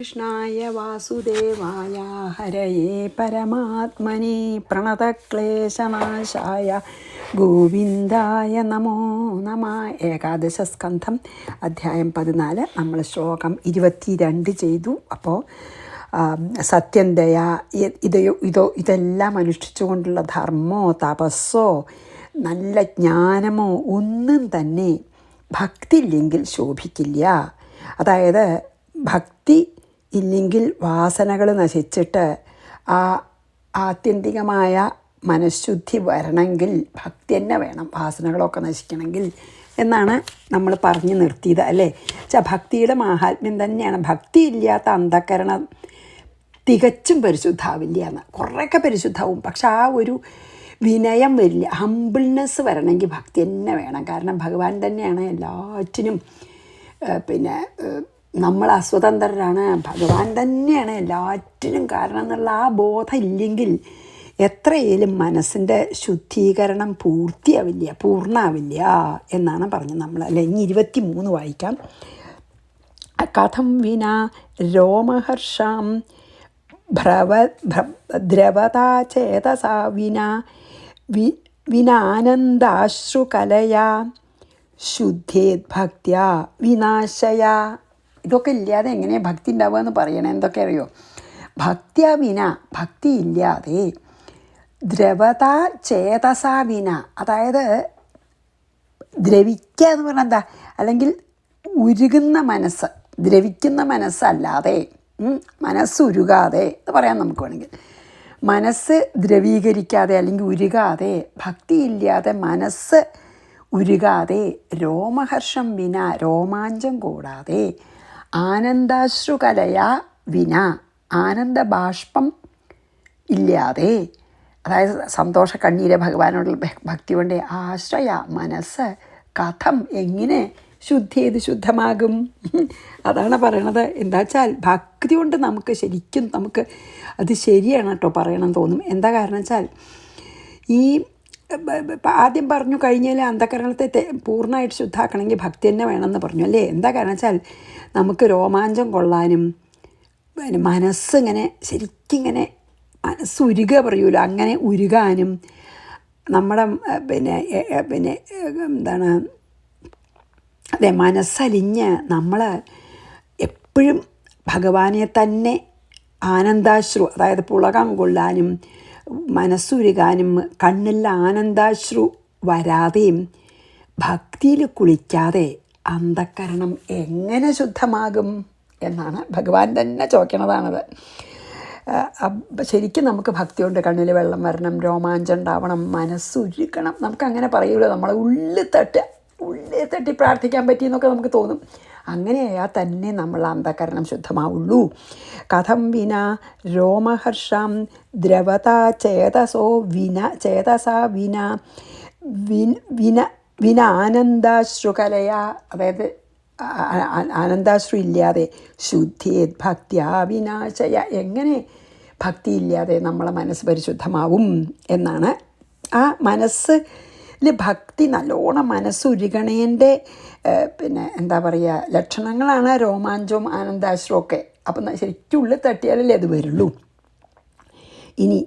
കൃഷ്ണായ വാസുദേവായ ഹരയേ പരമാത്മനി പ്രണതക്ലേശനാശായ ഗോവിന്ദായ നമോ നമ. ഏകാദശസ്കന്ധം അധ്യായം 14. നമ്മൾ ശ്ലോകം 22 ചെയ്തു. അപ്പോൾ സത്യം, ദയ, ഇതെല്ലാം അനുഷ്ഠിച്ചുകൊണ്ടുള്ള ധർമ്മമോ തപസ്സോ നല്ല ജ്ഞാനമോ ഒന്നും തന്നെ ഭക്തി ഇല്ലെങ്കിൽ ശോഭിക്കില്ല. അതായത് ഭക്തി ഇല്ലെങ്കിൽ വാസനകൾ നശിച്ചിട്ട് ആ ആത്യന്തികമായ മനഃശുദ്ധി വരണമെങ്കിൽ ഭക്തി തന്നെ വേണം, വാസനകളൊക്കെ നശിക്കണമെങ്കിൽ എന്നാണ് നമ്മൾ പറഞ്ഞു നിർത്തിയത്, അല്ലേ? ഭക്തിയുടെ മാഹാത്മ്യം തന്നെയാണ്. ഭക്തി ഇല്ലാത്ത അന്ധക്കരണം തികച്ചും പരിശുദ്ധാവില്ല എന്ന്. കുറേയൊക്കെ പരിശുദ്ധാവും, പക്ഷെ ആ ഒരു വിനയം വരില്ല, ഹംബിൾനെസ് വരണമെങ്കിൽ ഭക്തി തന്നെ വേണം. കാരണം ഭഗവാൻ തന്നെയാണ് എല്ലാറ്റിനും നമ്മൾ അസ്വതന്ത്രരാണ്, ഭഗവാൻ തന്നെയാണ് എല്ലാറ്റിനും കാരണം എന്നുള്ള ആ ബോധം ഇല്ലെങ്കിൽ എത്രയായാലും മനസ്സിൻ്റെ ശുദ്ധീകരണം പൂർണ്ണാവില്ല എന്നാണ് പറഞ്ഞത് നമ്മൾ, അല്ലെ? ഇനി 23 വായിക്കാം. കഥം വിന രോമഹർഷാം ദ്രവതാ ചേതസാ വിനാനന്ദാശ്രുകലയാ ശുദ്ധേത് ഭക്ത്യാ വിനാശയാ. ഇതൊക്കെ ഇല്ലാതെ എങ്ങനെയാണ് ഭക്തി ഉണ്ടാവുക എന്ന് പറയണേ. എന്തൊക്കെ അറിയോ? ഭക്തിയാ വിന, ഭക്തി ഇല്ലാതെ ദ്രവത ചേതസാ വിന, അതായത് ദ്രവിക്കുക എന്ന് പറഞ്ഞാൽ എന്താ? അല്ലെങ്കിൽ ഉരുകുന്ന മനസ്സ്, ദ്രവിക്കുന്ന മനസ്സല്ലാതെ, മനസ്സുരുകാതെ എന്ന് പറയാം നമുക്ക് വേണമെങ്കിൽ. മനസ്സ് ദ്രവീകരിക്കാതെ അല്ലെങ്കിൽ ഉരുകാതെ, ഭക്തിയില്ലാതെ മനസ്സ് ഉരുകാതെ, രോമഹർഷം വിന, രോമാഞ്ചം കൂടാതെ, ആനന്ദാശ്രുകലയ വിന, ആനന്ദബാഷ്പം ഇല്ലാതെ, അതായത് സന്തോഷ കണ്ണീരെ ഭഗവാനോടുള്ള ഭക്തി കൊണ്ട് ആശ്രയ മനസ്സ് കഥം എങ്ങനെ ശുദ്ധമാകും? അതാണ് പറയണത്. എന്താ വെച്ചാൽ ഭക്തി കൊണ്ട് ശരിക്കും നമുക്ക് അത് ശരിയാണ് കേട്ടോ പറയണം തോന്നും. എന്താ കാരണം വെച്ചാൽ ഈ ആദ്യം പറഞ്ഞു കഴിഞ്ഞാൽ അന്ധകരണത്തെ പൂർണ്ണമായിട്ട് ശുദ്ധാക്കണമെങ്കിൽ ഭക്തി തന്നെ വേണമെന്ന് പറഞ്ഞു, അല്ലേ? എന്താ കാരണം വെച്ചാൽ നമുക്ക് രോമാഞ്ചം കൊള്ളാനും മനസ്സിങ്ങനെ ശരിക്കിങ്ങനെ മനസ്സുരുക പറയൂലോ, അങ്ങനെ ഉരുകാനും നമ്മുടെ എന്താണ് അതെ മനസ്സലിഞ്ഞ് നമ്മൾ എപ്പോഴും ഭഗവാനെ തന്നെ ആനന്ദാശ്രു, അതായത് പുളകം കൊള്ളാനും മനസ്സുരുകാനും കണ്ണിൽ ആനന്ദാശ്രു വരാതെയും ഭക്തിയിൽ കുളിക്കാതെ അന്ധക്കരണം എങ്ങനെ ശുദ്ധമാകും എന്നാണ് ഭഗവാൻ തന്നെ ചോദിക്കണതാണത്. ശരിക്കും നമുക്ക് ഭക്തി കൊണ്ട് കണ്ണിൽ വെള്ളം വരണം, രോമാഞ്ചം ഉണ്ടാവണം, മനസ്സുരുക്കണം. നമുക്കങ്ങനെ പറയുമല്ലോ, നമ്മളെ ഉള്ളിൽ തട്ടി പ്രാർത്ഥിക്കാൻ പറ്റിയെന്നൊക്കെ നമുക്ക് തോന്നും. അങ്ങനെയായാൽ തന്നെ നമ്മൾ അന്ധകരണം ശുദ്ധമാവുള്ളൂ. കഥം വിന രോമഹർഷം ദ്രവതാ ചേതസാ വിന ആനന്ദാശ്രുകലയ, അതായത് ആനന്ദാശ്രു ഇല്ലാതെ ശുദ്ധേത് ഭക്തിയാ വിനാശയ, എങ്ങനെ ഭക്തിയില്ലാതെ നമ്മളെ മനസ്സ് പരിശുദ്ധമാവും എന്നാണ്. ആ മനസ്സിൽ ഭക്തി നല്ലോണം മനസ്സുരുകണേൻ്റെ എന്താ പറയുക ലക്ഷണങ്ങളാണ് രോമാഞ്ചവും ആനന്ദാശ്രവും ഒക്കെ. അപ്പം ശരിക്കും ഉള്ളിൽ തട്ടിയാലല്ലേ അത് വരുള്ളൂ. ഇനി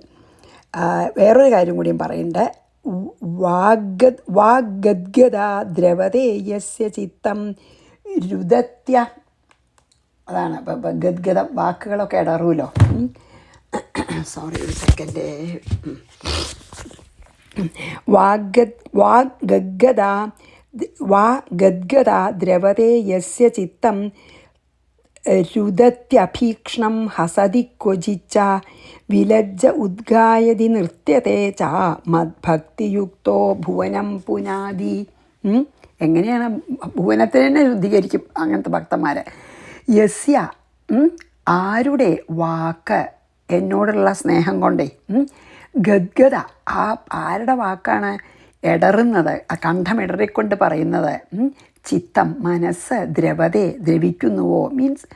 വേറൊരു കാര്യം കൂടിയും പറയണ്ടേ. വാഗ്ഗദ്ഗത ദ്രവതേ യസ്യ ചിത്തം രുദത്യ, അതാണ് ഗദ്ഗതം, വാക്കുകളൊക്കെ ഇടറുമല്ലോ. സോറി, ഒരു സെക്കൻഡ്. വാഗ്ഗദ്ഗത ദ്രവതേ യസ്യ ചിത്തം രുദത്യഭീക്ഷ്ണം ഹസതി ക്വചിച്ച വിലജ്ജ ഉദ്ഗായതി നൃത്യത്തെ ച മദ്ഭക്തിയുക്തോ ഭുവനം പുനാതി. എങ്ങനെയാണ്? ഭുവനത്തിന് തന്നെ ശുദ്ധീകരിക്കും അങ്ങനത്തെ ഭക്തന്മാരെ. യസ്യ, ആരുടെ വാക്ക് എന്നോടുള്ള സ്നേഹം കൊണ്ടേ, ഗദ്ഗത, ആരുടെ വാക്കാണ് ഇടറുന്നത്, ആ കണ്ഠം ഇടറിക്കൊണ്ട് പറയുന്നത്, ചിത്തം മനസ്സ്, ദ്രവതേ ദ്രവിക്കുന്നുവോ, മീൻസ്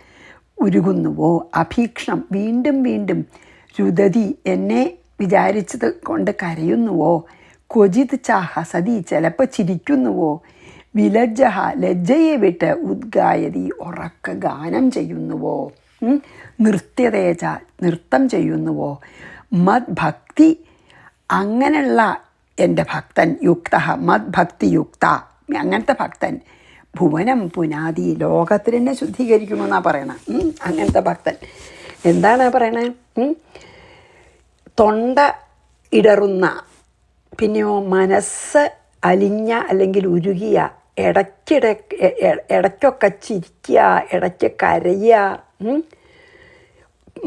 ഉരുകുന്നുവോ, അഭീക്ഷ്ണം വീണ്ടും വീണ്ടും, രുദതി എന്നെ വിചാരിച്ചത് കൊണ്ട് കരയുന്നുവോ, ക്വചിത് ച ഹസതി ചിലപ്പോൾ ചിരിക്കുന്നുവോ, വിലജ്ജ ലജ്ജയെ വിട്ട് ഉദ്ഗായതി ഉറക്ക ഗാനം ചെയ്യുന്നുവോ. നൃത്യതേജ നൃത്തം ചെയ്യുന്നുവോ, മദ്ഭക്തി അങ്ങനെയുള്ള എൻ്റെ ഭക്തൻ, യുക്ത മദ്ഭക്തിയുക്ത അങ്ങനത്തെ ഭക്തൻ, ഭുവനം പുനാതി ലോകത്തിനെ ശുദ്ധീകരിക്കുമെന്നാണ് പറയണത്. അങ്ങനത്തെ ഭക്തൻ എന്താണ് പറയണത്? തൊണ്ട ഇടറുന്ന, പിന്നെയോ മനസ്സ് അലിഞ്ഞ അല്ലെങ്കിൽ ഉരുകിയ, ഇടയ്ക്കൊക്കെ ചിരിക്കുക, ഇടയ്ക്ക് കരയുക,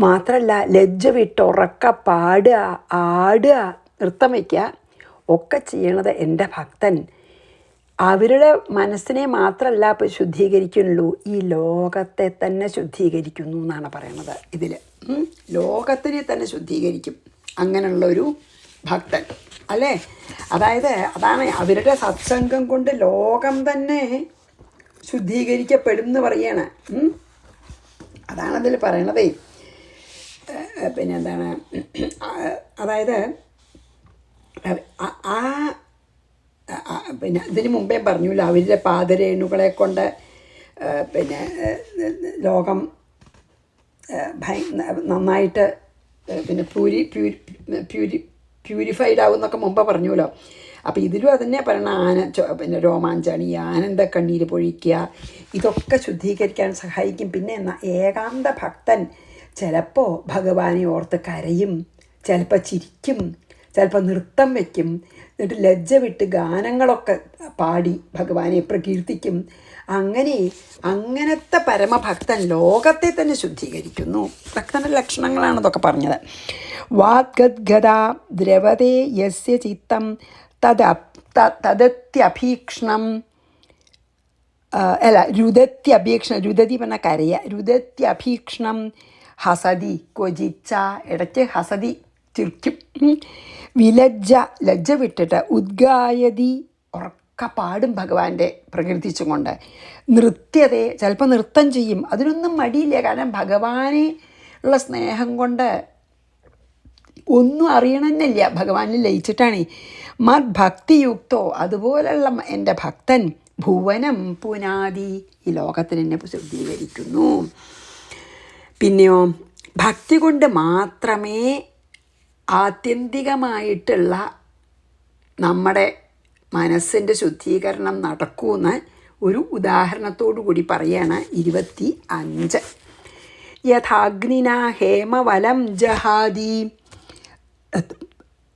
മാത്രമല്ല ലജ്ജ വിട്ട് ഉറക്ക പാടുക, ആടുക, നൃത്തം വയ്ക്കുക ഒക്കെ ചെയ്യണത് എൻ്റെ ഭക്തൻ. അവരുടെ മനസ്സിനെ മാത്രമല്ല ഇപ്പോൾ ശുദ്ധീകരിക്കുന്നുള്ളൂ, ഈ ലോകത്തെ തന്നെ ശുദ്ധീകരിക്കുന്നു എന്നാണ് പറയണത് ഇതിൽ. ലോകത്തിനെ തന്നെ ശുദ്ധീകരിക്കും അങ്ങനെയുള്ളൊരു ഭക്തൻ അല്ലേ. അതായത് അതാണ് അവരുടെ സത്സംഗം കൊണ്ട് ലോകം തന്നെ ശുദ്ധീകരിക്കപ്പെടും എന്ന് പറയാണ്. അതാണതിൽ പറയണതേ. പിന്നെ എന്താണ്, അതായത് പിന്നെ ഇതിന് മുമ്പേ പറഞ്ഞല്ലോ, അവരുടെ പാദരേണുകളെ കൊണ്ട് പിന്നെ ലോകം നന്നായിട്ട് പിന്നെ പ്യൂരിഫൈഡ് ആവും എന്നൊക്കെ മുമ്പ് പറഞ്ഞല്ലോ. അപ്പോൾ ഇതിലും അതന്നെ പറയണ പിന്നെ രോമാഞ്ചാണി, ആനന്ദ കണ്ണീര് പൊഴിക്കുക, ഇതൊക്കെ ശുദ്ധീകരിക്കാൻ സഹായിക്കും. പിന്നെ ഏകാന്ത ഭക്തൻ ചിലപ്പോൾ ഭഗവാനെ ഓർത്ത് കരയും, ചിലപ്പോൾ ചിരിക്കും, ചിലപ്പോൾ നൃത്തം വയ്ക്കും, എന്നിട്ട് ലജ്ജ വിട്ട് ഗാനങ്ങളൊക്കെ പാടി ഭഗവാനെ പ്രകീർത്തിക്കും. അങ്ങനത്തെ പരമഭക്തൻ ലോകത്തെ തന്നെ ശുദ്ധീകരിക്കുന്നു. ഭക്തൻ്റെ ലക്ഷണങ്ങളാണ് ഇതൊക്കെ പറഞ്ഞത്. വാഗ്ഗദ്ഗദ ദ്രവതേ യസ്യ ചിത്തം തദത്യഭീക്ഷണം, രുദത്യഭീക്ഷണം, രുദതി പറഞ്ഞ കരയ, രുദത്യഭീക്ഷണം ഹസതി ക്വചിച്ച, ഇടയ്ക്ക് ഹസതി ചിരിക്കും, വിലജ്ജ ലജ്ജ വിട്ടിട്ട്, ഉദ്ഗായതി ഉറക്ക പാടും ഭഗവാന്റെ പ്രകീർത്തിച്ചും കൊണ്ട്, നൃത്യതയെ ചിലപ്പോൾ നൃത്തം ചെയ്യും, അതിനൊന്നും മടിയില്ല. കാരണം ഭഗവാനെ ഉള്ള സ്നേഹം കൊണ്ട് ഒന്നും അറിയണമെന്നില്ല, ഭഗവാനിൽ ലയിച്ചിട്ടാണ്. മദ്ഭക്തിയുക്തോ അതുപോലുള്ള എൻ്റെ ഭക്തൻ ഭുവനം പുനാതി ഈ ലോകത്തിന് എന്നെ ശുദ്ധീകരിക്കുന്നു. പിന്നെയോ ഭക്തി കൊണ്ട് മാത്രമേ ആത്യന്തികമായിട്ടുള്ള നമ്മുടെ മനസ്സിൻ്റെ ശുദ്ധീകരണം നടക്കൂന്ന് ഒരു ഉദാഹരണത്തോടു കൂടി പറയാണ് 25. യഥാഗ്നിന ഹേമവലം ജഹാദി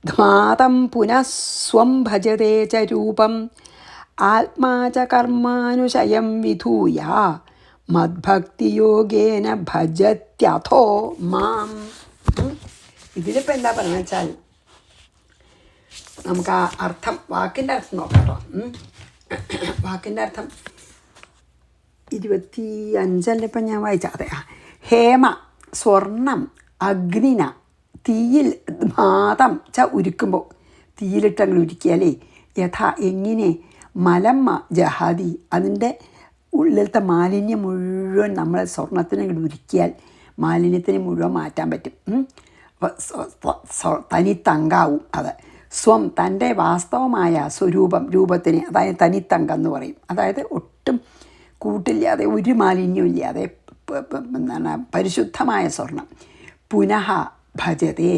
ധാതം പുനഃസ്വം ഭജതേ ച രൂപം ആത്മാ ച കർമാനുശയം വിധൂയ മദ്ഭക്തിയോഗേന ഭജത്യഥോ മാം. ഇതിലിപ്പോൾ എന്താ പറയുക വെച്ചാൽ, നമുക്ക് ആ അർത്ഥം, വാക്കിൻ്റെ അർത്ഥം നോക്കാം കേട്ടോ. വാക്കിൻ്റെ അർത്ഥം 25 ഇപ്പം ഞാൻ വായിച്ച. അതെ, ഹേമ സ്വർണം, അഗ്നിന തീയിൽ, മാതം ച ഉരുക്കുമ്പോൾ തീയിലിട്ടങ്ങൾ ഉരുക്കിയാലേ, യഥാ എങ്ങനെ, മലമ്മ ജഹാദി അതിൻ്റെ ഉള്ളിലത്തെ മാലിന്യം മുഴുവൻ നമ്മൾ സ്വർണത്തിന് ഉരുക്കിയാൽ മാലിന്യത്തിന് മുഴുവൻ മാറ്റാൻ പറ്റും. തനിത്തങ്കാവും അത്. സ്വം തൻ്റെ വാസ്തവമായ സ്വരൂപം, രൂപത്തിന്, അതായത് തനിത്തങ്കം എന്ന് പറയും. അതായത് ഒട്ടും കൂട്ടില്ലാതെ ഒരു മാലിന്യവും ഇല്ലാതെ എന്താണ് പരിശുദ്ധമായ സ്വർണം. പുനഃ ഭജതേ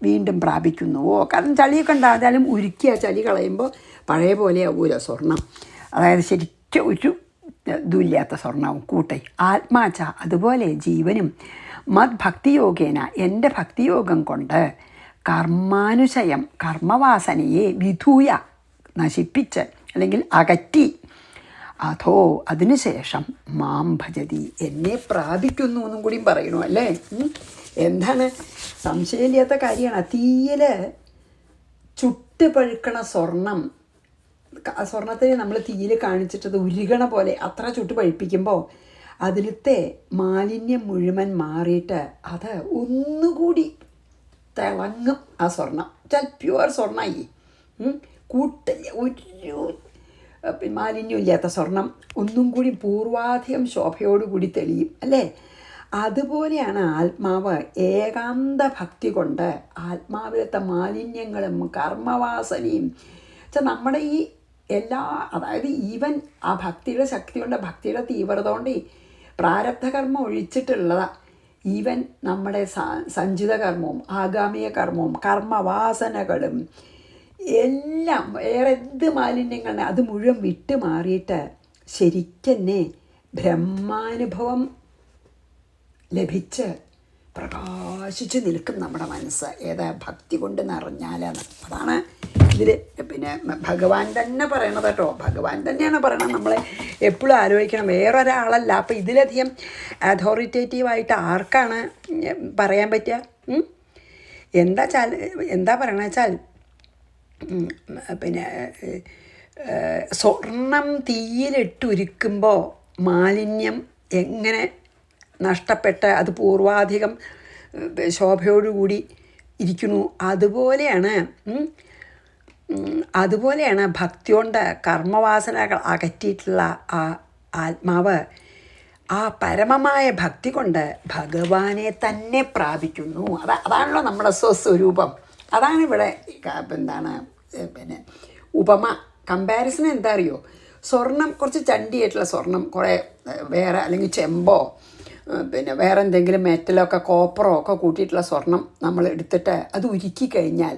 വീണ്ടും പ്രാപിക്കുന്നുവോ. കാരണം ചളിയൊക്കെ ഉണ്ടായാലും ഉരുക്കിയ ചളി കളയുമ്പോൾ പഴയ പോലെ ആവൂല സ്വർണം. അതായത് ശരിക്കും ഒരു ഇതുമില്ലാത്ത സ്വർണവും കൂട്ടായി. ആത്മാച്ച അതുപോലെ ജീവനും മദ്ഭക്തിയോഗേന എൻ്റെ ഭക്തിയോഗം കൊണ്ട് കർമാനുശയം കർമ്മവാസനയെ വിധൂയ നശിപ്പിച്ച് അല്ലെങ്കിൽ അകറ്റി, അഥോ അതിനുശേഷം മാം ഭജതി എന്നെ പ്രാപിക്കുന്നു എന്നും കൂടിയും പറയണു അല്ലേ. എന്താണ്, സംശയമില്ലാത്ത കാര്യമാണ്. തീയിൽ ചുട്ട് പഴുക്കണ സ്വർണത്തിന് നമ്മൾ തീയിൽ കാണിച്ചിട്ടത് ഉരുകണ പോലെ അത്ര ചുട്ട് പഴുപ്പിക്കുമ്പോൾ അതിലത്തെ മാലിന്യം മുഴുവൻ മാറിയിട്ട് അത് ഒന്നുകൂടി തിളങ്ങും. ആ സ്വർണം വെച്ചാൽ പ്യുവർ സ്വർണ്ണമായി, കൂട്ടില്ല, ഒരു മാലിന്യമില്ലാത്ത സ്വർണം ഒന്നും കൂടി പൂർവാധികം ശോഭയോടുകൂടി തെളിയും അല്ലേ. അതുപോലെയാണ് ആത്മാവ്. ഏകാന്ത ഭക്തി കൊണ്ട് ആത്മാവിലത്തെ മാലിന്യങ്ങളും കർമ്മവാസനയും വെച്ചാൽ നമ്മുടെ ഈ എല്ലാ, അതായത് ഈവൻ ആ ഭക്തിയുടെ ശക്തി കൊണ്ട്, ഭക്തിയുടെ തീവ്രത കൊണ്ട് പ്രാരബ്ധകർമ്മം ഒഴിച്ചിട്ടുള്ളതാണ് ഈവൻ നമ്മുടെ സഞ്ചിത കർമ്മവും ആഗാമിക കർമ്മവും കർമ്മവാസനകളും എല്ലാം വേറെ എന്ത് മാലിന്യങ്ങളാണ് അത് മുഴുവൻ വിട്ട് മാറിയിട്ട് ശരിക്കന്നെ ബ്രഹ്മാനുഭവം ലഭിച്ച് പ്രകാശിച്ച് നിൽക്കും നമ്മുടെ മനസ്സ്. ഏതാ ഭക്തി കൊണ്ട് നിറഞ്ഞാലാണ്. അതാണ് ഇതിൽ പിന്നെ ഭഗവാൻ തന്നെ പറയണത് കേട്ടോ. ഭഗവാൻ തന്നെയാണ് പറയണത്. നമ്മളെ എപ്പോഴും ആലോചിക്കണം, വേറൊരാളല്ല. അപ്പം ഇതിലധികം അതോറിറ്റേറ്റീവായിട്ട് ആർക്കാണ് പറയാൻ പറ്റുക? എന്താ പറയണ വെച്ചാൽ പിന്നെ സ്വർണം തീയിലിട്ടുരുക്കുമ്പോൾ മാലിന്യം എങ്ങനെ നഷ്ടപ്പെട്ട് അത് പൂർവാധികം ശോഭയോടുകൂടി ഇരിക്കുന്നു, അതുപോലെയാണ് ഭക്തി കൊണ്ട് കർമ്മവാസനകൾ അകറ്റിയിട്ടുള്ള ആ ആത്മാവ് ആ പരമമായ ഭക്തി കൊണ്ട് ഭഗവാനെ തന്നെ പ്രാപിക്കുന്നു. അതാണല്ലോ നമ്മുടെ സ്വസ്വരൂപം. അതാണ് ഇവിടെ എന്താണ് പിന്നെ ഉപമ കമ്പാരിസൺ എന്താ അറിയോ? സ്വർണം കുറച്ച് ചണ്ടിയായിട്ടുള്ള സ്വർണം കുറേ വേറെ അല്ലെങ്കിൽ ചെമ്പോ പിന്നെ വേറെ എന്തെങ്കിലും മെറ്റലൊക്കെ കോപ്പറോ ഒക്കെ കൂട്ടിയിട്ടുള്ള സ്വർണം നമ്മൾ എടുത്തിട്ട് അത് ഉരുക്കി കഴിഞ്ഞാൽ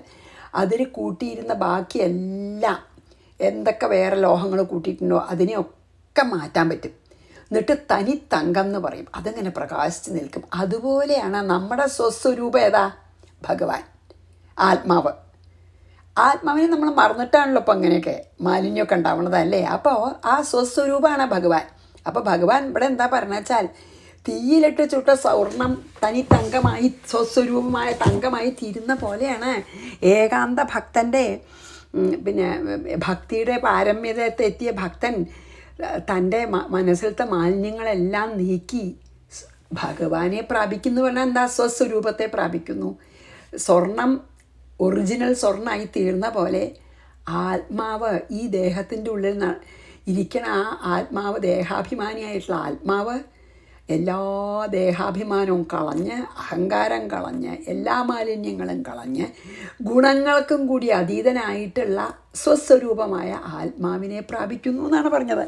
അതിൽ കൂട്ടിയിരുന്ന ബാക്കിയെല്ലാം എന്തൊക്കെ വേറെ ലോഹങ്ങൾ കൂട്ടിയിട്ടുണ്ടോ അതിനെയൊക്കെ മാറ്റാൻ പറ്റും. എന്നിട്ട് തനി തങ്കം എന്ന് പറയും. അതങ്ങനെ പ്രകാശിച്ച് നിൽക്കും. അതുപോലെയാണ് നമ്മുടെ സ്വസ്വരൂപം. ഏതാ? ഭഗവാൻ, ആത്മാവ്. ആത്മാവിനെ നമ്മൾ മറന്നിട്ടാണല്ലോ ഇപ്പം അങ്ങനെയൊക്കെ മാലിന്യമൊക്കെ ഉണ്ടാവണതല്ലേ. അപ്പോൾ ആ സ്വസ്വരൂപമാണ് ഭഗവാൻ. അപ്പോൾ ഭഗവാൻ ഇവിടെ എന്താ പറഞ്ഞ വെച്ചാൽ തീയിലിട്ട് ചുട്ട സ്വർണം തനി തങ്കമായി സ്വസ്വരൂപമായ തങ്കമായി തീരുന്ന പോലെയാണ് ഏകാന്ത ഭക്തൻ്റെ പിന്നെ ഭക്തിയുടെ പാരമ്യതത്തെ എത്തിയ ഭക്തൻ തൻ്റെ മനസ്സിലത്തെ മാലിന്യങ്ങളെല്ലാം നീക്കി ഭഗവാനെ പ്രാപിക്കുന്നു. പറഞ്ഞാൽ എന്താ? സ്വസ്വരൂപത്തെ പ്രാപിക്കുന്നു. സ്വർണം ഒറിജിനൽ സ്വർണ്ണമായി തീർന്ന പോലെ ആത്മാവ് ഈ ദേഹത്തിൻ്റെ ഉള്ളിൽ ഇരിക്കണ ആ ആത്മാവ്, ദേഹാഭിമാനിയായിട്ടുള്ള ആത്മാവ് എല്ലാ ദേഹാഭിമാനവും കളഞ്ഞ് അഹങ്കാരം കളഞ്ഞ് എല്ലാ മാലിന്യങ്ങളും കളഞ്ഞ് ഗുണങ്ങൾക്കും കൂടി അതീതനായിട്ടുള്ള സ്വസ്വരൂപമായ ആത്മാവിനെ പ്രാപിക്കുന്നു എന്നാണ് പറഞ്ഞത്.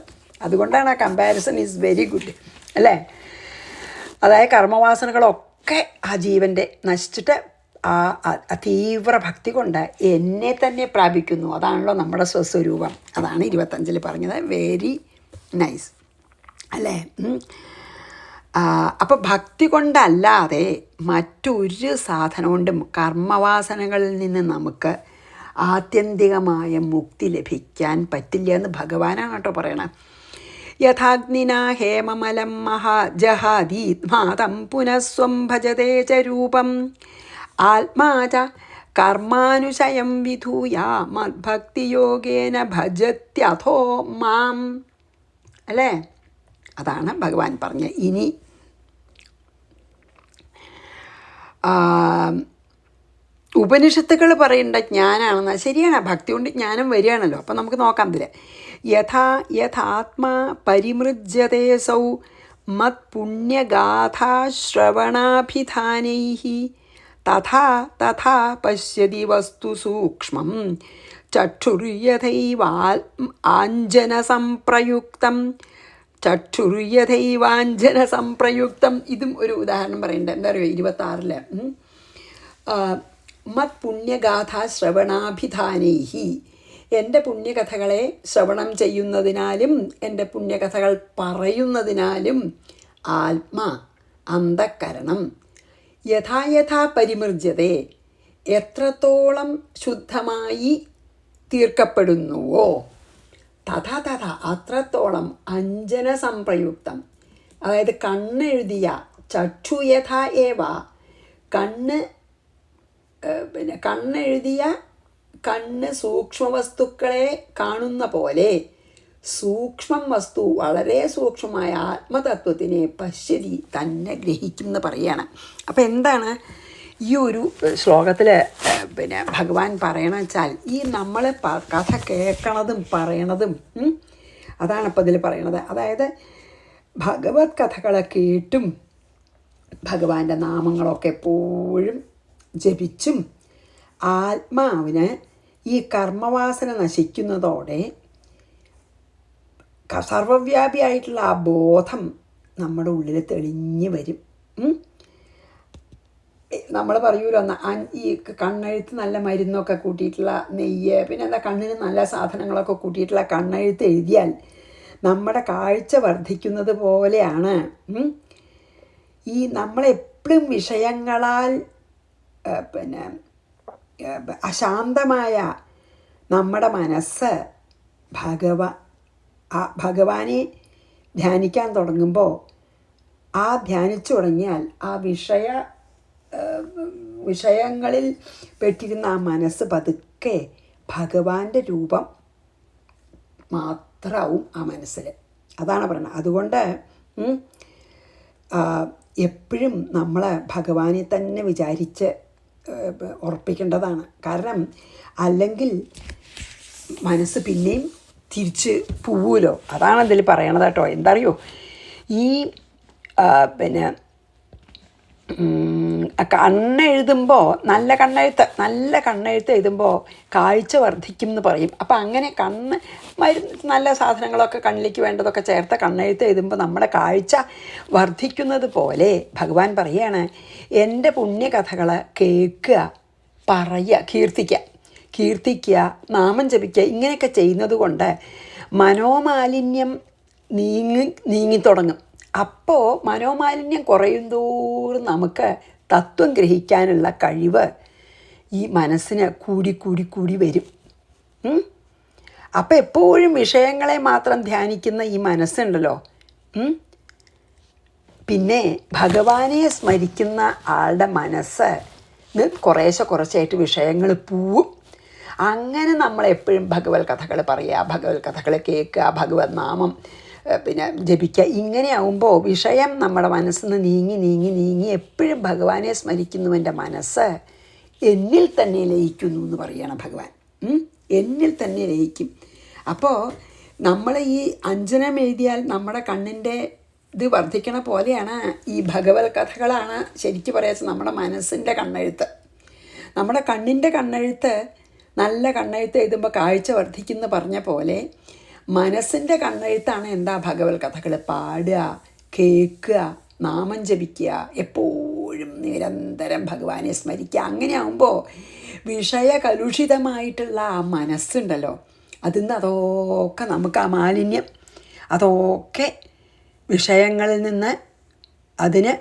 അതുകൊണ്ടാണ് ആ കമ്പാരിസൺ ഈസ് വെരി ഗുഡ് അല്ലേ? അതായത് കർമ്മവാസനകളൊക്കെ ആ ജീവൻ്റെ നശിച്ചിട്ട് ആ തീവ്ര ഭക്തി കൊണ്ട് എന്നെ തന്നെ പ്രാപിക്കുന്നു. അതാണല്ലോ നമ്മുടെ സ്വസ്വരൂപം. അതാണ് 25 പറഞ്ഞത്. വെരി നൈസ് അല്ലേ? അപ്പോൾ ഭക്തി കൊണ്ടല്ലാതെ മറ്റൊരു സാധനം കൊണ്ടും കർമ്മവാസനകളിൽ നിന്ന് നമുക്ക് ആത്യന്തികമായ മുക്തി ലഭിക്കാൻ പറ്റില്ല എന്ന് ഭഗവാനാണ് കേട്ടോ പറയണത്. യഥാഗ്നിന ഹേമമലം മഹാജഹാദീത്മാതം പുനഃസ്വം ഭജതേ ച രൂപം ആത്മാച കർമാനുശയം വിധൂയ മദ്ഭക്തിയോഗേന ഭജത്യഥോ മാം അല്ലേ? അതാണ് ഭഗവാൻ പറഞ്ഞ. ഇനി ഉപനിഷത്തുകൾ പറയേണ്ട ജ്ഞാനാണെന്ന്. ശരിയാണ്, ഭക്തി കൊണ്ട് ജ്ഞാനം വരികയാണല്ലോ. അപ്പം നമുക്ക് നോക്കാം ഇതിൽ. യഥാത്മാ പരിമൃജ്യതേസൗ മത് പുണ്യഗാഥാശ്രവണാഭിധാനൈഃ തഥാ തഥാ പശ്യതി വസ്തു സൂക്ഷ്മം ചക്ഷുര്യഥൈവാഞ്ജനസംപ്രയുക്തം. ഇതും ഒരു ഉദാഹരണം പറയണ്ടേ? എന്താ പറയുക? 26 മത് പുണ്യഗാഥാ ശ്രവണാഭിധാനൈഃ. എൻ്റെ പുണ്യകഥകളെ ശ്രവണം ചെയ്യുന്നതിനാലും എൻ്റെ പുണ്യകഥകൾ പറയുന്നതിനാലും ആത്മാ അന്ധക്കരണം യഥായഥാ പരിമൃജ്യതേ എത്രത്തോളം ശുദ്ധമായി തീർക്കപ്പെടുന്നുവോ തഥാ തഥാ അത്രത്തോളം അഞ്ജന സംപ്രയുക്തം. അതായത് കണ്ണെഴുതിയ ചക്ഷുയഥ ഏവ കണ്ണെഴുതിയ കണ്ണ് സൂക്ഷ്മവസ്തുക്കളെ കാണുന്ന പോലെ സൂക്ഷ്മം വസ്തു വളരെ സൂക്ഷ്മമായ ആത്മതത്വത്തിനെ പശ്യതി തന്നെ ഗ്രഹിക്കുന്ന പറയാണ്. അപ്പം എന്താണ് ഈ ഒരു ശ്ലോകത്തിൽ പിന്നെ ഭഗവാൻ പറയണ വെച്ചാൽ ഈ നമ്മൾ കഥ കേൾക്കണതും പറയണതും അതാണ് ഇപ്പം ഇതിൽ പറയണത്. അതായത് ഭഗവത് കഥകളെ കേട്ടും ഭഗവാന്റെ നാമങ്ങളൊക്കെ എപ്പോഴും ജപിച്ചും ആത്മാവിന് ഈ കർമ്മവാസന നശിക്കുന്നതോടെ സർവവ്യാപിയായിട്ടുള്ള ആ ബോധം നമ്മുടെ ഉള്ളിൽ തെളിഞ്ഞു വരും. നമ്മൾ പറയൂലോ ഈ കണ്ണെഴുത്ത് നല്ല മരുന്നൊക്കെ കൂട്ടിയിട്ടുള്ള നെയ്യ്, പിന്നെ എന്താ കണ്ണിന് നല്ല സാധനങ്ങളൊക്കെ കൂട്ടിയിട്ടുള്ള കണ്ണെഴുത്ത് എഴുതിയാൽ നമ്മുടെ കാഴ്ച വർദ്ധിക്കുന്നത് പോലെയാണ് ഈ നമ്മളെപ്പോഴും വിഷയങ്ങളാൽ പിന്നെ അശാന്തമായ നമ്മുടെ മനസ്സ് ഭഗവാനെ ധ്യാനിക്കാൻ തുടങ്ങുമ്പോൾ, ആ ധ്യാനിച്ചു തുടങ്ങിയാൽ ആ വിഷയങ്ങളിൽ പെട്ടിരുന്ന ആ മനസ്സ് പതുക്കെ ഭഗവാന്റെ രൂപം മാത്രമാവും ആ മനസ്സിൽ. അതാണ് പറയുന്നത്. അതുകൊണ്ട് എപ്പോഴും നമ്മൾ ഭഗവാനെ തന്നെ വിചാരിച്ച് ഉറപ്പിക്കേണ്ടതാണ്. കാരണം അല്ലെങ്കിൽ മനസ്സ് പിന്നെയും തിരിച്ച് പോവുമല്ലോ. അതാണ് അതിൽ പറയണത് കേട്ടോ. എന്താ അറിയോ, ഈ പിന്നെ കണ്ണെഴുതുമ്പോൾ നല്ല കണ്ണെഴുത്ത് എഴുതുമ്പോൾ കാഴ്ച വർദ്ധിക്കും എന്ന് പറയും. അപ്പം അങ്ങനെ നല്ല സാധനങ്ങളൊക്കെ കണ്ണിലേക്ക് വേണ്ടതൊക്കെ ചേർത്ത കണ്ണെഴുത്ത് എഴുതുമ്പോൾ നമ്മുടെ കാഴ്ച വർദ്ധിക്കുന്നത് പോലെ ഭഗവാൻ പറയുകയാണ്, എൻ്റെ പുണ്യകഥകൾ കേൾക്കുക, പറയുക, കീർത്തിക്കുക, നാമം ജപിക്കുക, ഇങ്ങനെയൊക്കെ ചെയ്യുന്നത് കൊണ്ട് മനോമാലിന്യം നീങ്ങിത്തുടങ്ങും. അപ്പോൾ മനോമാലിന്യം കുറയും തോറും നമുക്ക് തത്വം ഗ്രഹിക്കാനുള്ള കഴിവ് ഈ മനസ്സിന് കൂടി വരും. അപ്പോൾ എപ്പോഴും വിഷയങ്ങളെ മാത്രം ധ്യാനിക്കുന്ന ഈ മനസ്സുണ്ടല്ലോ, പിന്നെ ഭഗവാനെ സ്മരിക്കുന്ന ആളുടെ മനസ്സ് കുറേശ്ശായിട്ട് വിഷയങ്ങൾ പോവും. അങ്ങനെ നമ്മളെപ്പോഴും ഭഗവത് കഥകൾ പറയുക, ഭഗവത് കഥകൾ കേൾക്കുക, ഭഗവത് നാമം പിന്നെ ജപിക്കുക. ഇങ്ങനെയാവുമ്പോൾ വിഷയം നമ്മുടെ മനസ്സിൽ നിന്ന് നീങ്ങി എപ്പോഴും ഭഗവാനെ സ്മരിക്കുന്നവൻ്റെ മനസ്സ് എന്നിൽ തന്നെ ലയിക്കുന്നു എന്ന് പറയുകയാണ് ഭഗവാൻ. എന്നിൽ തന്നെ ലയിക്കും. അപ്പോൾ നമ്മൾ ഈ അഞ്ജനം എഴുതിയാൽ നമ്മുടെ കണ്ണിൻ്റെ ഇത് വർദ്ധിക്കണ പോലെയാണ് ഈ ഭഗവത് കഥകളാണ് ശരിക്കും പറയാച്ച നമ്മുടെ മനസ്സിൻ്റെ കണ്ണെഴുത്ത്. നമ്മുടെ കണ്ണിൻ്റെ കണ്ണെഴുത്ത്, നല്ല കണ്ണെഴുത്ത് എഴുതുമ്പോൾ കാഴ്ച വർദ്ധിക്കുമെന്ന് പറഞ്ഞ പോലെ മനസ്സിൻ്റെ കണ്ണെഴുത്താണ് എന്താ ഭഗവത് കഥകൾ പാടുക, കേൾക്കുക, നാമം ജപിക്കുക, എപ്പോഴും നിരന്തരം ഭഗവാനെ സ്മരിക്കുക. അങ്ങനെ ആകുമ്പോൾ വിഷയകലുഷിതമായിട്ടുള്ള ആ മനസ്സുണ്ടല്ലോ, അതിൽ നിന്ന് അതൊക്കെ നമുക്ക് ആ മാലിന്യം അതൊക്കെ വിഷയങ്ങളിൽ നിന്ന് അതിന്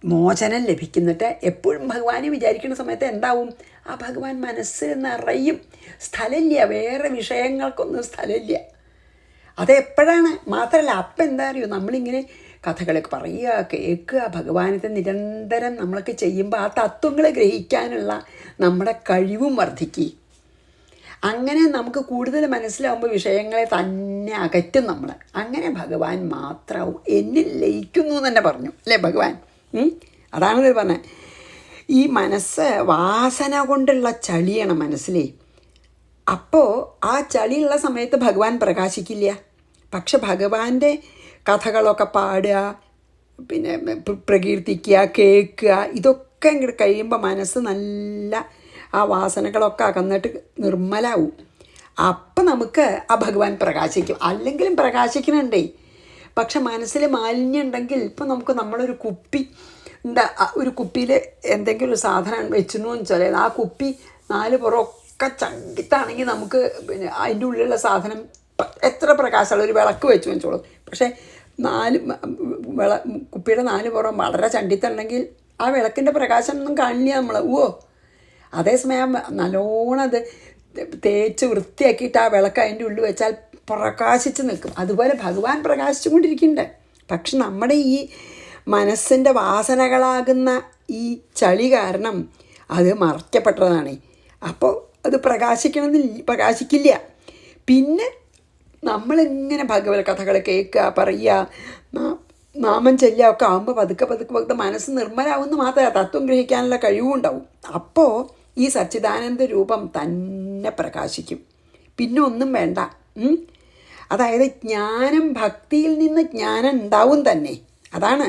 മോചനം ലഭിക്കുന്നിട്ട് എപ്പോഴും ഭഗവാനെ വിചാരിക്കുന്ന സമയത്ത് എന്താവും, ആ ഭഗവാൻ മനസ്സ് നിറയും. സ്ഥലമില്ല, വേറെ വിഷയങ്ങൾക്കൊന്നും സ്ഥലമില്ല. അതെപ്പോഴാണ് മാത്രമല്ല, അപ്പം എന്താ അറിയോ, നമ്മളിങ്ങനെ കഥകളൊക്കെ പറയുക, കേൾക്കുക, ഭഗവാനത്തെ നിരന്തരം നമ്മളൊക്കെ ചെയ്യുമ്പോൾ ആ തത്വങ്ങൾ ഗ്രഹിക്കാനുള്ള നമ്മുടെ കഴിവും വർദ്ധിക്കും. അങ്ങനെ നമുക്ക് കൂടുതൽ മനസ്സിലാവുമ്പോൾ വിഷയങ്ങളെ തന്നെ അകറ്റും നമ്മൾ. അങ്ങനെ ഭഗവാൻ മാത്രമാവും, എന്നിൽ ലയിക്കുന്നു എന്ന് തന്നെ പറഞ്ഞു അല്ലേ ഭഗവാൻ. അതാണിത് പറഞ്ഞത്. ഈ മനസ്സ് വാസന കൊണ്ടുള്ള ചളിയാണ് മനസ്സിലേ. അപ്പോൾ ആ ചളിയുള്ള സമയത്ത് ഭഗവാൻ പ്രകാശിക്കില്ല. പക്ഷെ ഭഗവാന്റെ കഥകളൊക്കെ പാടുക, പിന്നെ പ്രകീർത്തിക്കുക, കേൾക്കുക, ഇതൊക്കെ ഇങ്ങോട്ട് കഴിയുമ്പോൾ മനസ്സ് നല്ല ആ വാസനകളൊക്കെ അകന്നിട്ട് നിർമ്മലാവും. അപ്പം നമുക്ക് ആ ഭഗവാൻ പ്രകാശിക്കും. അല്ലെങ്കിലും പ്രകാശിക്കുന്നുണ്ടേ. പക്ഷെ മനസ്സിൽ മാലിന്യം ഉണ്ടെങ്കിൽ ഇപ്പം നമുക്ക് നമ്മളൊരു ഒരു കുപ്പിയിൽ എന്തെങ്കിലും ഒരു സാധനം വെച്ചിരുന്നു വെച്ചാൽ ആ കുപ്പി 4 പുറമൊക്കെ ചങ്കിത്താണെങ്കിൽ നമുക്ക് പിന്നെ അതിൻ്റെ ഉള്ളിലുള്ള സാധനം എത്ര പ്രകാശമുള്ള ഒരു വിളക്ക് വെച്ച് വെച്ചോളൂ. പക്ഷേ കുപ്പിയുടെ 4 പുറം വളരെ ചണ്ടിത്തുണ്ടെങ്കിൽ ആ വിളക്കിൻ്റെ പ്രകാശം ഒന്നും കാണില്ല നമ്മൾ. അതേസമയം നല്ലോണം അത് തേച്ച് വൃത്തിയാക്കിയിട്ട് ആ വിളക്ക് അതിൻ്റെ ഉള്ളിൽ വെച്ചാൽ പ്രകാശിച്ച് നിൽക്കും. അതുപോലെ ഭഗവാൻ പ്രകാശിച്ചു കൊണ്ടിരിക്കുന്നുണ്ട്. പക്ഷെ നമ്മുടെ ഈ മനസ്സിൻ്റെ വാസനകളാകുന്ന ഈ ചളി കാരണം അത് മറയ്ക്കപ്പെട്ടതാണ്. അപ്പോൾ അത് പ്രകാശിക്കില്ല. പിന്നെ നമ്മളിങ്ങനെ ഭഗവത് കഥകൾ കേൾക്കുക, പറയുക, നാമം ചെല്ലുക ഒക്കെ ആകുമ്പോൾ പതുക്കെ മനസ്സ് നിർമ്മലാവുമെന്ന് മാത്രമല്ല, തത്വം ഗ്രഹിക്കാനുള്ള കഴിവും ഉണ്ടാവും. അപ്പോൾ ഈ സച്ചിദാനന്ദ രൂപം തന്നെ പ്രകാശിക്കും. പിന്നെ ഒന്നും വേണ്ട. അതായത് ജ്ഞാനം, ഭക്തിയിൽ നിന്ന് ജ്ഞാനം ഉണ്ടാവും തന്നെ. അതാണ്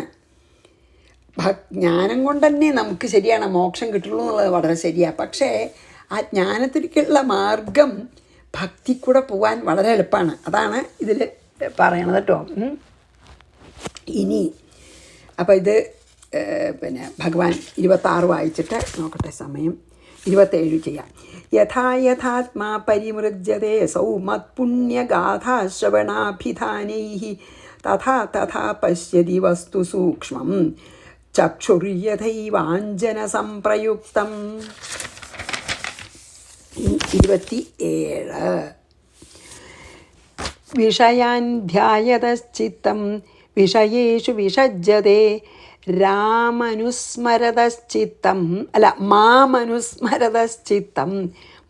ജ്ഞാനം കൊണ്ട് തന്നെ നമുക്ക് ശരിയാണ് മോക്ഷം കിട്ടുള്ളൂ എന്നുള്ളത് വളരെ ശരിയാണ്. പക്ഷേ ആ ജ്ഞാനത്തിലേക്കുള്ള മാർഗം ഭക്തി കൂടെ പോകാൻ വളരെ എളുപ്പമാണ്. അതാണ് ഇതിൽ പറയണത് കേട്ടോ. ഇനി അപ്പോൾ ഇത് പിന്നെ ഭഗവാൻ 26 വായിച്ചിട്ട് നോക്കട്ടെ, സമയം 27 ചെയ്യാം. യഥാ യഥാത്മാ പരിമൃജ്യതേ സൗ മത്പുണ്യഗാഥാശ്രവണാഭിധാനൈഃ തഥാ തഥാ പശ്യതി വസ്തു സൂക്ഷ്മം ചക്ഷുര്യഥൈവാഞ്ജനസംപ്രയുക്തം. 27 വിഷയാൻ ധ്യായതശ്ചിത്തം വിഷയേഷു വിഷജ്യതേ രാമനുസ്മരതശ്ചിത്തം മാമനുസ്മരതശ്ചിത്തം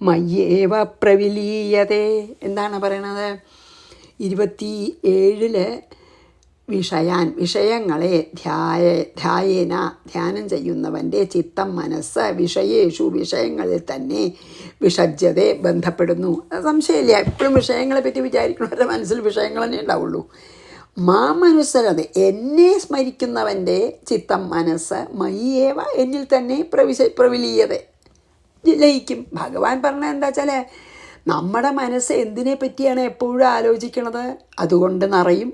മയ്യേവ പ്രവിലീയതേ. എന്താണ് പറയണത്? 27 വിഷയങ്ങളെ ധ്യാനം ചെയ്യുന്നവൻ്റെ ചിത്തം മനസ്സ് വിഷയേഷു വിഷയങ്ങളിൽ തന്നെ വിഷജ്യതയെ ബന്ധപ്പെടുന്നു. സംശയമില്ല, എപ്പോഴും വിഷയങ്ങളെ പറ്റി വിചാരിക്കുന്നവരുടെ മനസ്സിൽ വിഷയങ്ങൾ തന്നെ ഉണ്ടാവുള്ളൂ. മാമനുസരത എന്നെ സ്മരിക്കുന്നവൻ്റെ ചിത്തം മനസ്സ് മയ്യേവ എന്നിൽ തന്നെ പ്രവിലീയത ലയിക്കും. ഭഗവാൻ പറഞ്ഞത് എന്താ വെച്ചാൽ നമ്മുടെ മനസ്സ് എന്തിനെ പറ്റിയാണ് എപ്പോഴും ആലോചിക്കണത്, അതുകൊണ്ട് നിറയും.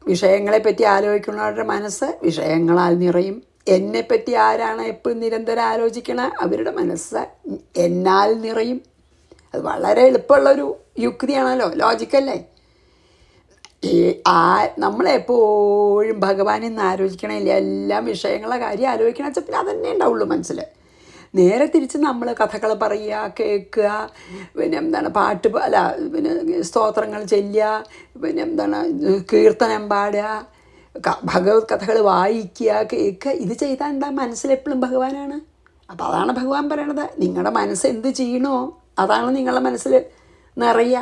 വിഷയങ്ങളെപ്പറ്റി ആലോചിക്കുന്നവരുടെ മനസ്സ് വിഷയങ്ങളാൽ നിറയും. എന്നെപ്പറ്റി ആരാണ് എപ്പോഴും നിരന്തരം ആലോചിക്കണ അവരുടെ മനസ്സ് എന്നാൽ നിറയും. അത് വളരെ എളുപ്പമുള്ളൊരു യുക്തിയാണല്ലോ, ലോജിക്കല്ലേ. നമ്മളെപ്പോഴും ഭഗവാനിൽ നിന്ന് ആലോചിക്കണില്ല, എല്ലാം വിഷയങ്ങളുടെ കാര്യം ആലോചിക്കണ വെച്ചാൽ പിന്നെ അതന്നെ ഉണ്ടാവുള്ളൂ മനസ്സിൽ. നേരെ തിരിച്ച് നമ്മൾ കഥകൾ പറയുക, കേൾക്കുക, പിന്നെ എന്താണ് പാട്ട് പിന്നെ സ്തോത്രങ്ങൾ ചൊല്ലുക, പിന്നെ എന്താണ് കീർത്തനം പാടുക, ഭഗവത് കഥകൾ വായിക്കുക, കേൾക്കുക, ഇത് ചെയ്താൽ എന്താ മനസ്സിലെപ്പോഴും ഭഗവാനാണ്. അപ്പോൾ അതാണ് ഭഗവാൻ പറയണത്, നിങ്ങളുടെ മനസ്സ് എന്ത് ചെയ്യണോ അതാണ് നിങ്ങളുടെ മനസ്സിൽ നിറയുക.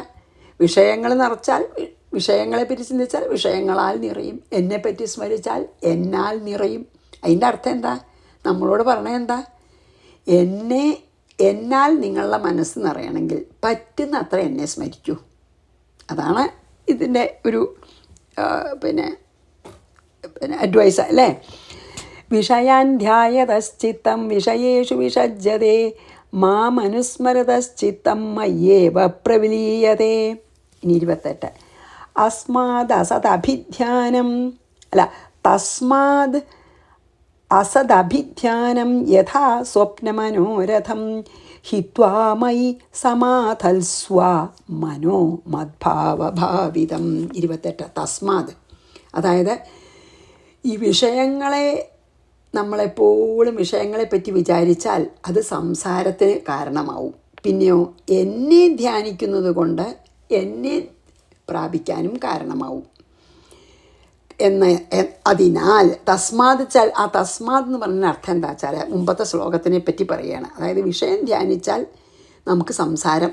വിഷയങ്ങൾ നിറച്ചാൽ, വിഷയങ്ങളെപ്പറ്റി ചിന്തിച്ചാൽ വിഷയങ്ങളാൽ നിറയും. എന്നെപ്പറ്റി സ്മരിച്ചാൽ എന്നാൽ നിറയും. അതിൻ്റെ അർത്ഥം എന്താ? നമ്മളോട് പറഞ്ഞത് എന്താ? എന്നാൽ നിങ്ങളുടെ മനസ്സ് നിറയണമെങ്കിൽ പറ്റുന്നത്ര എന്നെ സ്മരിക്കൂ. അതാണ് ഇതിൻ്റെ ഒരു പിന്നെ അഡ്വൈസ് അല്ലേ. വിഷയാൻ ധ്യായതശ്ചിത്തം വിഷയേഷു വിഷജ്യതേ മാമനുസ്മരതശ്ചിത്തം മയ്യേവ പ്രവിലീയതേ. ഇനി 28 തസ്മാദ് അസദഭിധ്യാനം യഥാ സ്വപ്നമനോരഥം ഹിത്വാ മയി സമാധൽസ്വ മനോ മദ്ഭാവഭാവിതം. 28 തസ്മാത്, അതായത് ഈ വിഷയങ്ങളെ നമ്മളെപ്പോഴും വിഷയങ്ങളെപ്പറ്റി വിചാരിച്ചാൽ അത് സംസാരത്തിന് കാരണമാവും. പിന്നെയോ എന്നെ ധ്യാനിക്കുന്നത് കൊണ്ട് എന്നെ പ്രാപിക്കാനും കാരണമാവും. അതിനാൽ തസ്മാത് വെച്ചാൽ ആ തസ്മാത് എന്ന് പറഞ്ഞ അർത്ഥം എന്താ വെച്ചാൽ മുമ്പത്തെ ശ്ലോകത്തിനെ പറ്റി പറയുകയാണ്. അതായത് വിഷയം ധ്യാനിച്ചാൽ നമുക്ക് സംസാരം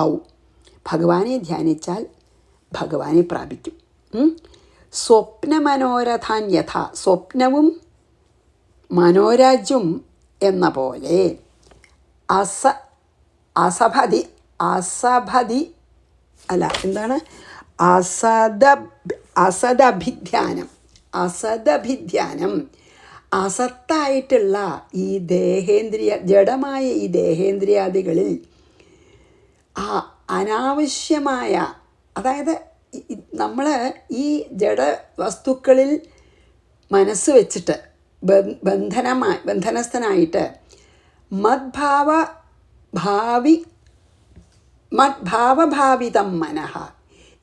ആവും, ഭഗവാനെ ധ്യാനിച്ചാൽ ഭഗവാനെ പ്രാപിക്കും. സ്വപ്നമനോരഥാൻ യഥ, സ്വപ്നവും മനോരാജ്യവും എന്ന പോലെ അസദഭിധ്യാനം അസത്തായിട്ടുള്ള ഈ ജഡമായ ഈ ദേഹേന്ദ്രിയാദികളിൽ ആ അനാവശ്യമായ, അതായത് നമ്മൾ ഈ ജഡവസ്തുക്കളിൽ മനസ്സ് വെച്ചിട്ട് ബന്ധനസ്ഥനായിട്ട് മദ്ഭാവഭാവിതം മനഃ,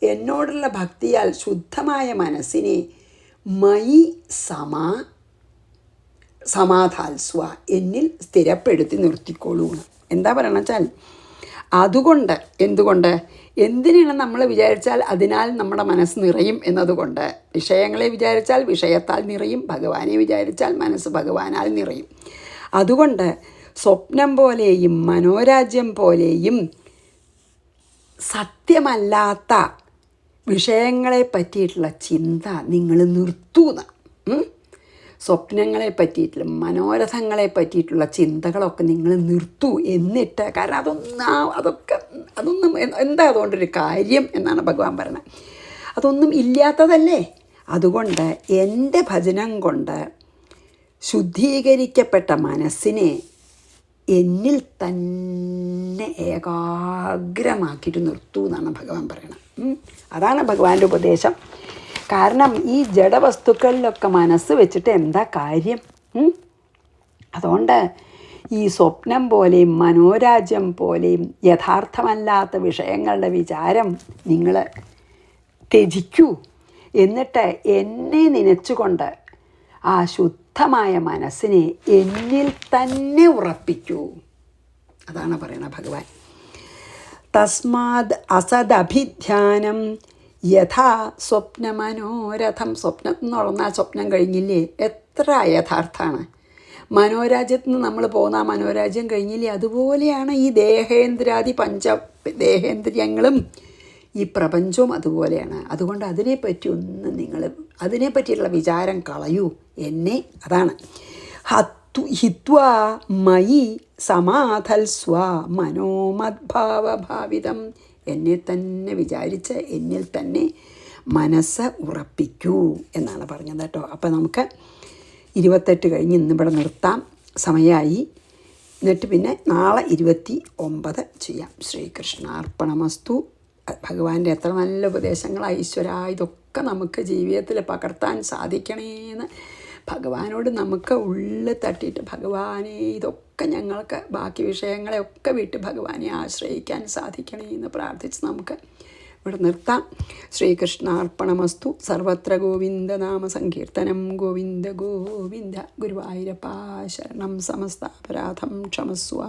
എന്നോടുള്ള ഭക്തിയാൽ ശുദ്ധമായ മനസ്സിനെ മയി സമാധാൽസ്വ, എന്നിൽ സ്ഥിരപ്പെടുത്തി നിർത്തിക്കോളൂ. എന്താ പറയണ വെച്ചാൽ അതുകൊണ്ട്, എന്തിനാണ് നമ്മൾ വിചാരിച്ചാൽ അതിനാൽ നമ്മുടെ മനസ്സ് നിറയും എന്നതുകൊണ്ട്. വിഷയങ്ങളെ വിചാരിച്ചാൽ വിഷയത്താൽ നിറയും, ഭഗവാനെ വിചാരിച്ചാൽ മനസ്സ് ഭഗവാനാൽ നിറയും. അതുകൊണ്ട് സ്വപ്നം പോലെയും മനോരാജ്യം പോലെയും സത്യമല്ലാത്ത വിഷയങ്ങളെ പറ്റിയിട്ടുള്ള ചിന്ത നിങ്ങൾ നിർത്തൂന്ന്. സ്വപ്നങ്ങളെ പറ്റിയിട്ടുള്ള മനോരഥങ്ങളെ പറ്റിയിട്ടുള്ള ചിന്തകളൊക്കെ നിങ്ങൾ നിർത്തൂ. എന്നിട്ട്, കാരണം അതൊന്നും എന്താ അതുകൊണ്ടൊരു കാര്യം എന്നാണ് ഭഗവാൻ പറയുന്നത്. അതൊന്നും ഇല്ലാത്തതല്ലേ. അതുകൊണ്ട് എൻ്റെ ഭജനം കൊണ്ട് ശുദ്ധീകരിക്കപ്പെട്ട മനസ്സിനെ എന്നിൽ തന്നെ ഏകാഗ്രമാക്കിയിട്ട് നിർത്തൂ എന്നാണ് ഭഗവാൻ പറയണത്. അതാണ് ഭഗവാന്റെ ഉപദേശം. കാരണം ഈ ജഡവസ്തുക്കളിലൊക്കെ മനസ്സ് വെച്ചിട്ട് എന്താ കാര്യം? അതുകൊണ്ട് ഈ സ്വപ്നം പോലെയും മനോരാജ്യം പോലെയും യഥാർത്ഥമല്ലാത്ത വിഷയങ്ങളുടെ വിചാരം നിങ്ങൾ ത്യജിക്കൂ. എന്നിട്ട് എന്നെ നനച്ചുകൊണ്ട് ആ ശുദ്ധമായ മനസ്സിനെ എന്നിൽ തന്നെ ഉറപ്പിക്കൂ. അതാണ് പറയണ ഭഗവാൻ. തസ്മാത് അസദഭിധ്യാനം യഥാ സ്വപ്നമനോരഥം. സ്വപ്നം എന്ന് പറഞ്ഞാൽ സ്വപ്നം കഴിഞ്ഞില്ലേ, എത്ര യഥാർത്ഥമാണ്. മനോരാജ്യത്ത് നിന്ന് നമ്മൾ പോകുന്ന ആ മനോരാജ്യം കഴിഞ്ഞില്ലേ, അതുപോലെയാണ് ഈ ദേഹേന്ദ്രിയങ്ങളും ഈ പ്രപഞ്ചവും അതുപോലെയാണ്. അതുകൊണ്ട് അതിനെപ്പറ്റി ഒന്നും നിങ്ങൾ അതിനെപ്പറ്റിയുള്ള വിചാരം കളയൂ. എന്നെ അതാണ് ഹിത്വാ മയി സമാധൽസ്വ മനോമദ്ഭാവഭാവിതം. എന്നെ തന്നെ വിചാരിച്ച് എന്നിൽ തന്നെ മനസ്സ് ഉറപ്പിക്കൂ എന്നാണ് പറഞ്ഞത് കേട്ടോ. അപ്പോൾ നമുക്ക് 28 കഴിഞ്ഞ് ഇന്നിവിടെ നിർത്താം, സമയമായി. എന്നിട്ട് പിന്നെ നാളെ 29 ചെയ്യാം. ശ്രീകൃഷ്ണാർപ്പണമസ്തു. ഭഗവാന്റെ എത്ര നല്ല ഉപദേശങ്ങളാണ് ഈശ്വര. ഇതൊക്കെ നമുക്ക് ജീവിതത്തിൽ പകർത്താൻ സാധിക്കണേന്ന് ഭഗവാനോട് നമുക്ക് ഉള്ളിൽ തട്ടിയിട്ട്, ഭഗവാനെ ഇതൊക്കെ ഞങ്ങൾക്ക് ബാക്കി വിഷയങ്ങളെയൊക്കെ വിട്ട് ഭഗവാനെ ആശ്രയിക്കാൻ സാധിക്കണേന്ന് പ്രാർത്ഥിച്ച് നമുക്ക് ഇവിടെ നിർത്താം. ശ്രീകൃഷ്ണാർപ്പണമസ്തു. സർവത്ര ഗോവിന്ദനാമ സങ്കീർത്തനം. ഗോവിന്ദ ഗോവിന്ദ. ഗുരുവായൂരപ്പാ ശരണം. സമസ്ത അപരാധം ക്ഷമസ്വ.